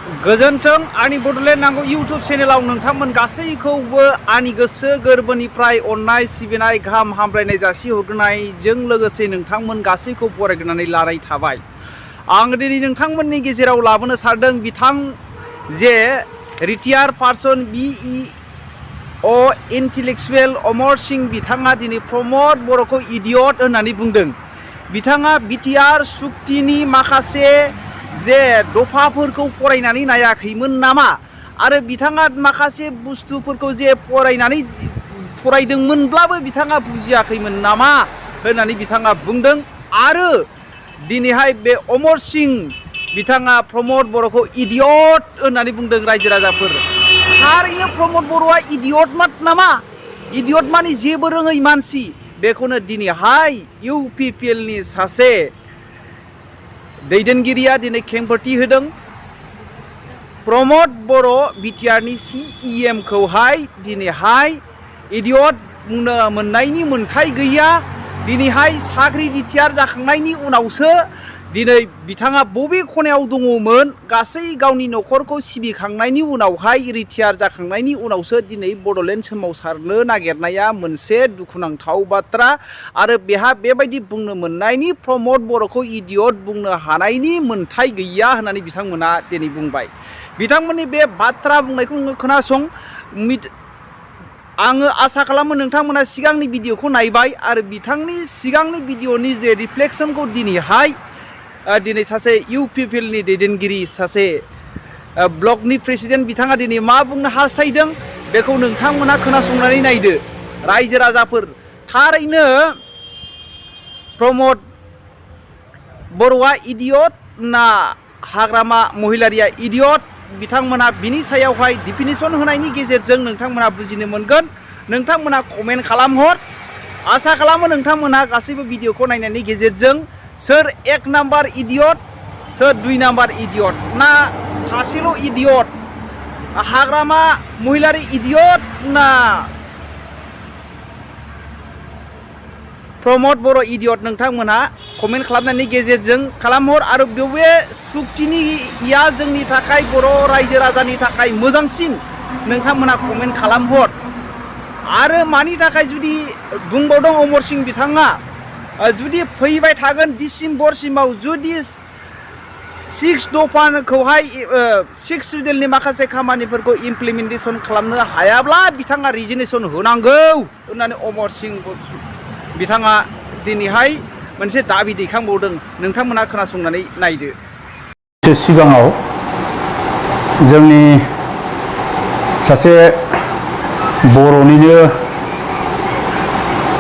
गोजोन्थों आंनि बड'लेण्ड नांगौ इउटुब चेनेलाव नोंथांमोन गासैखौबो आंनि गोसो गोरबोनिफ्राय अननाय सिबिनाय गाहाम हामलायनाय जासिहरग्रोनायजों लोगोसे नोंथांमोन गासैखौ बरायग्रोनानै लानाय थाबाय। आं दिनै नोंथांमोननि गेजेराव लाबोनो सानदों बिथां जे retire person BEO intellectual Amar Singh बिथाङा दिनै प्रमद बर'खौ इडियट होननानै बुंदों। बिथाङा बिटिआर सुक्तिनि माखासे जे दफाफोरखौ फरायनानै नायाखैमोन नामा आरो बिथाङा माखासे बुस्थुफोरखौ जे फरायदोंमोनब्लाबो बिथाङा बुजियाखैमोन नामा होननानै बिथाङा बुंदों। आरो दिनैहाय बे अमर सिंह बिथाङा प्रमद बर'खौ इडियट होननानै बुंदों। रायजो राजाफोर थारैनो प्रमद बर'आ इडियट नामा? इडियट माने जेबो रोङै मानसि। बेखौनो दिनैहाय UPPLनि सासे दैदेनगिरिया दिनै खेंफोरथि होदों। प्रमद बर' बिटिआरनि CEM खौहाय दिनैहाय इडियट बुंनो मोननायनि मोनथाय गैया। दिनैहाय साख्रि रिटायार जाखांनायनि उनावसो दिनै बिथाङा बबे खनायाव दङमोन गासै गावनि न'खरखौ सिबिखांनायनि उनावहाय रिटायार जाखांनायनि उनावसो दिनै बड'लेण्ड सोमावसारनो नागिरनाया मोनसे दुखुनांथाव बाथ्रा। आरो बेहा बेबायदि बुंनो मोननायनि प्रमद बर'खौ इडियट बुंनो हानायनि मोनथाय गैया होननानै बिथांमोना दिनै बुंबाय। बिथांमोननि बे बाथ्रा बुंनायखौ खोनासं। आङो आसा खालामो नोंथांमोना सिगांनि भिडिअखौ नायबाय आरो बिथांनि सिगांनि भिडिअनि जे रिफ्लेक्सनखौ दिनै सासे UPPLनि दैदेनगिरि सासे ब्लकनि प्रेसिडेन्ट बिथाङा दिनै मा बुंनो हास्थायदों बेखौ नोंथांमोना खोनासंनानै नायदो। रायजो राजाफोर थारैनो प्रमद बर'आ इडियट ना हाग्रामा महिलारिया इडियट बिथांमोना बिनि सायावहाय डिफिनिसन होनायनि गेजेरजों नोंथांमोना बुजिनो मोनगोन। नोंथांमोना कमेन्ट खालामहर। आसा खालामो नोंथांमोना गासैबो भिडिअखौ नायनायनि गेजेरजों सोर 1 नाम्बार इडियट सोर 2 नाम्बार इडियट ना सासेल' इडियट हाग्रामा महिलारि इडियट ना प्रमद बर' इडियट नोंथांमोना कमेन्ट खालामनायनि गेजेरजों खालामहर। आरो बबे सुक्तिनिया जोंनि थाखाय बर' रायजो राजानि थाखाय मोजांसिन नोंथांमोना कमेन्ट खालामहर। आरो मानि थाखाय जुदि बुंबावदों अमर सिंह बिथाङा जुदि फैबाय थागोन डिसेम्बरसिमाव जुदि 6 दफाखौहाय 6 सिडिउलनि माखासे खामानिफोरखौ इमप्लिमेन्टेसन खालामनो हायाब्ला बिथाङा रिजिगनेसन होनांगौ होननानै अमर सिंह बिथाङा दिनैहाय मोनसे दाबि दैखांबावदों। नोंथांमोना खोनासंनानै नायदो। सिगाङाव जोंनि सासे बर'निनो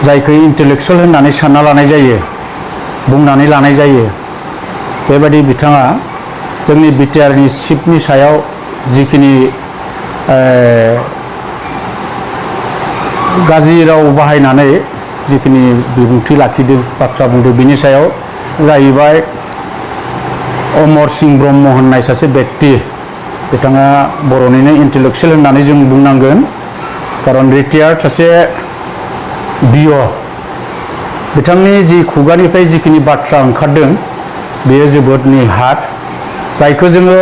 जायखौ इन्टेलेक्सुवेल होननानै सानना लानाय जायो बुंनानै लानाय जायो बेबायदि बिथाङा जोंनि बिटिआरनि चिफनि सायाव जिखिनि गाज्रि राव बाहायनानै जिखिनि बिबुंथि लाखिदों बाथ्रा बुंदों बिनि सायाव जाहैबाय अमर सिंह ब्रह्म होननाय सासे व्यक्ति। बिथाङा बर'निनो इन्टेलेक्सुवेल होननानै जों बुंनांगोन खारन रिटायार्ड सासे BO बिथांनि जि खुगानिफ्राय जिखिनि बाथ्रा ओंखारदों बेयो जोबोद निहाथ जायखौ जोङो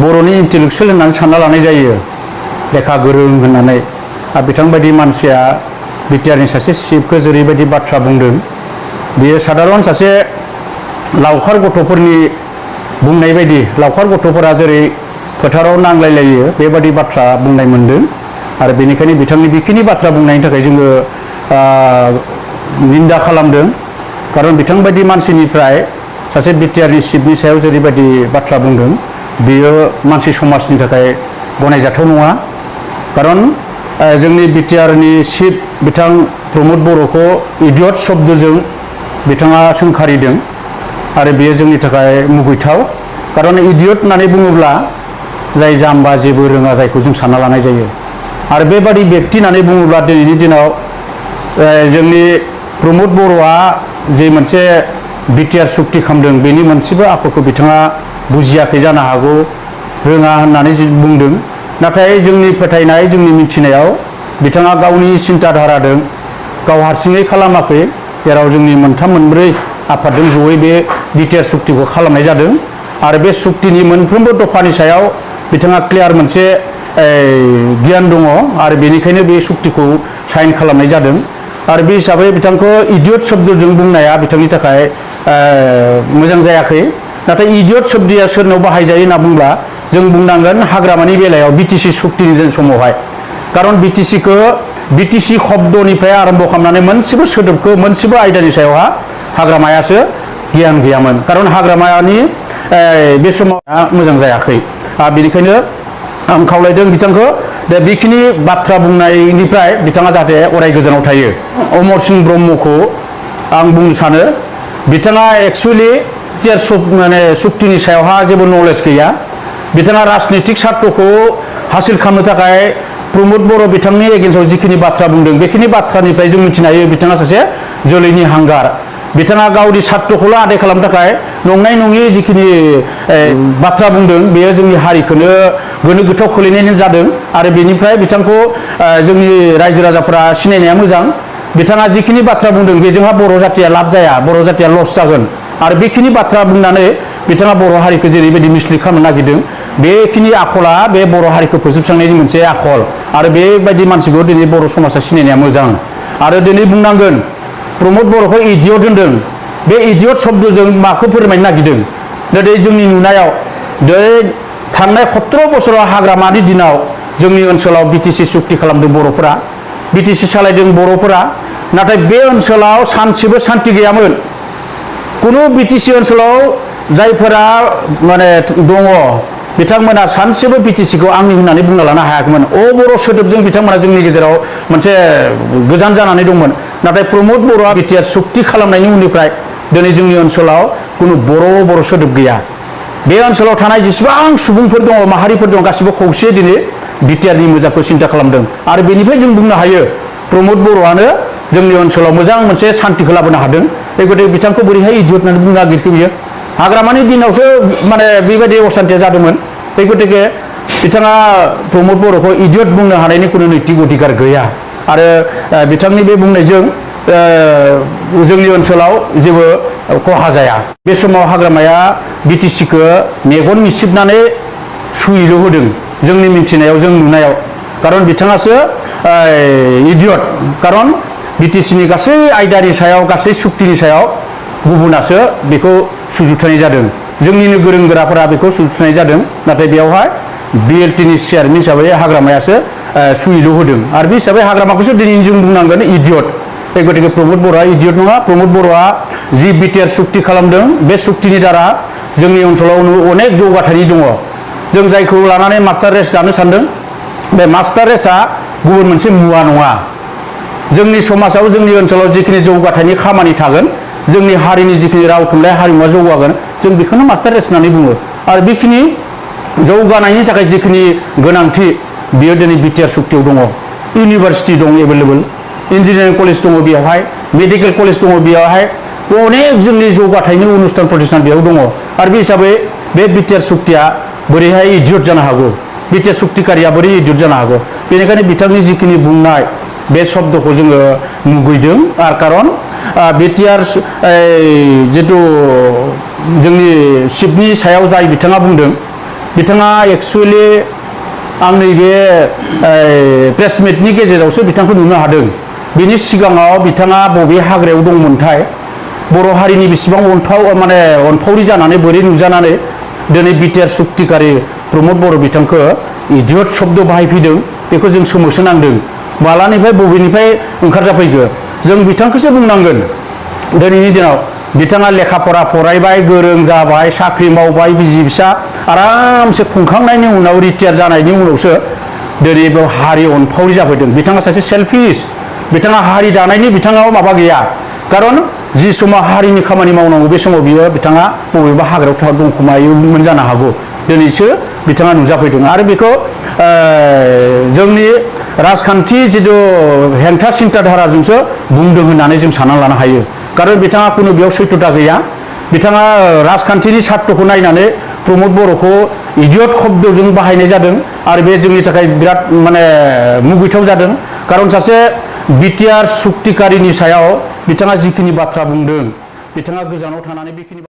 बर'नि इन्टेलेक्सुवेल होननानै सानना लानाय जायो लेखा गोरों होननानै। आरो बिथांबायदि मानसिया बिटिआरनि सासे चिफखौ जेरैबायदि बाथ्रा बुंदों बेयो साधारन सासे लावखार गथ'फोरनि बुंनाय बायदि लावखार गथ'फोरा जेरै फोथाराव नांलायलायो बेबायदि बाथ्रा बुंनाय मोनदों। आरो बेनिखायनो बिथांनि बेखिनि बाथ्रा बुंनायनि थाखाय जोङो निन्दा खालामदों। खारन बिथांबायदि मानसिनिफ्राय सासे बिटिआरनि चिफनि सायाव जेरैबायदि बाथ्रा बुंदों बेयो मानसि समाजनि थाखाय गनायजाथाव नङा। खारन जोंनि बिटिआरनि चिफ बिथां प्रमद बर'खौ इडियट शब्दजों बिथाङा सोंखारिदों आरो बेयो जोंनि थाखाय मुगैथाव। खारन इडियट होननानै बुङोब्ला जाय जाम्बा जेबो रोङा जायखौ जों सानना लानाय जायो। आरो बेबादि व्यक्ति होननानै बुङोब्ला दिनैनि दिनाव जोंनि प्रमद बर'आ जे मोनसे बिटिआर सुक्ति खालामदों बेनि मोनसेबो आखलखौ बिथाङा बुजियाखै जानो हागौ रोङा होननानै बुंदों। नाथाय जोंनि फोथायनाय जोंनि मिथिनायाव बिथाङा गावनि सिन्ताधाराजों गाव हारसिङै खालामाखै जेराव जोंनि 3 मोनब्रै आफादजों जयै बे बिटिआर सुक्तिखौ खालामनाय जादों। आरो बे सुक्तिनि मोनफ्रोमबो दफानि सायाव बिथाङा क्लियार मोनसे गियान दङ आरो बेनिखायनो बे सुक्तिखौ साइन खालामनाय जादों आरो बे हिसाबै बिथांखौ इडियट शब्दजों बुंनाया बिथांनि थाखाय मोजां जायाखै नाथाय इडियट शब्दया सोरनाव बाहायजायो होनना बुंब्ला जों बुंनांगोन हाग्रामानि बेलायाव बिटिसि सुक्तिनि समावहाय कारन बिटिसि शब्दनिफ्राय आरम्भ खालामनानै मोनसेबो सोदोबखौ मोनसेबो आयदानि सायावहा हाग्रामायासो गियान गैयामोन कारन हाग्रामानि बे समाव मोजां जायाखै बेनिखायनो आं खावलायदों बिथांखौ बेखिनि बाथ्रा बुंनायनिफ्राय बिथाङा जाहाथे अराय गोजानाव थायो अमर सिंह ब्रह्मखौ आं बुंनो सानो बिथाङा एक्सुअलि माने सुक्तिनि सायावहा जेबो नलेज गैया बिथाङा राजनितिक सार्थखौ हासिल खालामनो थाखाय प्रमद बर' बिथांनि एगेन्स्टआव जिखिनि बाथ्रा बुंदों बेखिनि बाथ्रानिफ्राय जों मिथिनो हायो बिथाङा सासे जोलैनि हांगार बिथाङा गावनि सार्थखौल' आदाय खालामनो थाखाय नंनाय नङि जिखिनि बाथ्रा बुंदों बेयो जोंनि हारिखौनो गोनो गोथाव खोलैनाय जादों आरो बेनिफ्राय बिथांखौ जोंनि रायजो राजाफोरा सिनायनाया मोजां बिथाङा जिखिनि बाथ्रा बुंदों बेजोंहा बर' जातिया लाब जाया बर' जातिया लस जागोन आरो बेखिनि बाथ्रा बुंनानै बिथाङा बर' हारिखौ जेरैबायदि मिसलिड खालामनो नागिरदों बेखिनि आखला बे बर' हारिखौ फोजोबस्रांनायनि मोनसे आखल आरो बेबायदि मानसिखौ दिनै बर' समाजा सिनायनाया मोजां आरो दिनै बुंनांगोन प्रमद बर'खौ इडियट होनदों बे इडियट शब्दजों माखौ फोरमायनो नागिरदों दिनै जोंनि नुनायाव थांनाय 17 बोसोराव हाग्रामानि दिनाव जोंनि ओनसोलाव बिटिसि सुक्ति खालामदों बर'फोरा बिटिसि सालायदों बर'फोरा नाथाय बे ओनसोलाव सानसेबो सान्ति गैयामोन कुनु बिटिसि ओनसोलाव जायफोरा माने दङ बिथांमोना सानसेबो बिटिसिखौ आंनि होननानै बुंना लानो हायाखैमोन बर' सोदोबजों बिथांमोना जोंनि गेजेराव मोनसे गोजान जानानै दंमोन नाथाय प्रमद बर'आ बिटिआर सुक्ति खालामनायनि उननिफ्राय दिनै जोंनि ओनसोलाव कुनु बर' सोदोब गैया बे ओनसोलाव थानाय जेसेबां सुबुंफोर दङ माहारिफोर दङ गासिबो खौसे दिनै बिटिआरनि मोजांखौ सिन्था खालामदों आरो बेनिफ्राय जों बुंनो हायो प्रमद बर'आनो जोंनि ओनसोलाव मोजां मोनसे सान्तिखौ लाबोनो हादों गतिके बिथांखौ बोरैहाय इडियट होननानै बुंनो नागिरखो बियो हाग्रामानि दिनावसो माने बेबायदि असान्तिया जादोंमोन गतिके बिथाङा प्रमद बर'खौ इडियट बुंनो हानायनि कुनु नैतिक अधिकार गैया आरो बिथांनि बे बुंनायजों जोंनि ओनसोलाव जेबो खहा जाया बे समाव हाग्रामाया बिटिसिखौ मेगन मिसिबनानै सुयैल' होदों जोंनि मिन्थिनायाव जों नुनायाव कारन बिथाङासो इडियट कारन बिटिसिनि गासै आयदानि सायाव गासै सुक्तिनि सायाव गुबुनासो बेखौ सुजुथायनाय जादों जोंनिनो गोरों गोराफोरा बेखौ सुजुथायनाय जादों नाथाय बेयावहाय बिएलटिनि चेयारमेन हिसाबै हाग्रामायासो सुयैल' होदों आरो बे हिसाबै हाग्रामाखौसो दिनै जों बुंनांगोन इडियट गतिके प्रमद बर'आ इडियट नङा प्रमद बर'आ जि बिटिआर सुक्ति खालामदों बे सुक्तिनि दारा जोंनि ओनसोलाव अनेक जौगाथायनि दङ जों जायखौ लानानै मास्टार रेस दानो सानदों बे मास्टार रेसआ गुबुन मोनसे मुवा नङा जोंनि समाजाव जोंनि ओनसोलाव जिखिनि जौगाथायनि खामानि थागोन जोंनि हारिनि जिखिनि राव थुनलाइ हारिमुआ जौगागोन जों बेखौनो मास्टार रेस होननानै बुङो आरो बेखिनि जौगानायनि थाखाय जिखिनि गोनांथि बियो दिनै बिटिआर सुक्तियाव दङ इउनिभारसिटि दं एभेलेबल इन्जिनियारिं कलेज दङ बेयावहाय मेडिकेल कलेज दङ बेयावहाय अनेक जोंनि जौगाथायनि अनुष्ठान प्रतिष्ठान बेयाव दङ आरो बे हिसाबै बे बिटिआर सुक्तिया बोरैहाय इडियट जानो हागौ बिटिआर सुक्तिकारिया बोरै इडियट जानो हागौ बेनिखायनो बिथांनि जिखिनि बुंनाय बे शब्दखौ जोङो मुगैदों आरो कारन बिटिआर जितु जोंनि शिबनि सायाव जाय बिथाङा बुंदों बिथाङा एक्सुअलि आं नैबे प्रेस मिटनि गेजेरावसो बिथांखौ नुनो हादों बिनि सिगाङाव बिथाङा बबे हाग्रायाव दंमोनथाय बर' हारिनि बेसेबां अनफावरि जानानै बोरै नुजानानै दिनै बिटिआर सुक्तिकारि प्रमद बर' बिथांखौ इडियट शब्द बाहायफैदों बेखौ जों सोमोसोनांदों मालानिफ्राय बबेनिफ्राय ओंखारजाफैखो जों बिथांखौसो बुंनांगोन दिनैनि दिनाव बिथाङा लेखा फरा फरायबाय गोरों जाबाय साख्रि मावबाय बिसि फिसा आरामसे खुंखांनायनि उनाव रिटायार जानायनि उनावसो दिनै बेयाव हारि अनफावरि जाफैदों बिथाङा सासे सेल्फिश बिथाङा हारि दानायनि बिथाङाव माबा गैया कारन जि समाव हारिनि खामानि मावनांगौ बे समाव बियो बिथाङा बबेबा हाग्रायाव दंखोमायोमोन जानो हागौ दिनैसो बिथाङा नुजाफैदों आरो बेखौ जोंनि राजखान्थि जितु हेंथा सिन्ताधाराजोंसो बुंदों होननानै जों सानना लानो हायो कारन बिथाङा कुनु बेयाव सैथ'था गैया बिथाङा राजखान्थिनि सार्थखौ नायनानै प्रमद बर'खौ इडियट शब्दजों बाहायनाय जादों आरो बे जोंनि थाखाय बिराद मुगैथाव जादों कारन सासे बिटिआर सुक्तिकारिनि सायाव बिथाङा जिखिनि बाथ्रा बुंदों बिथाङा गोजानाव थानानै बेखिनि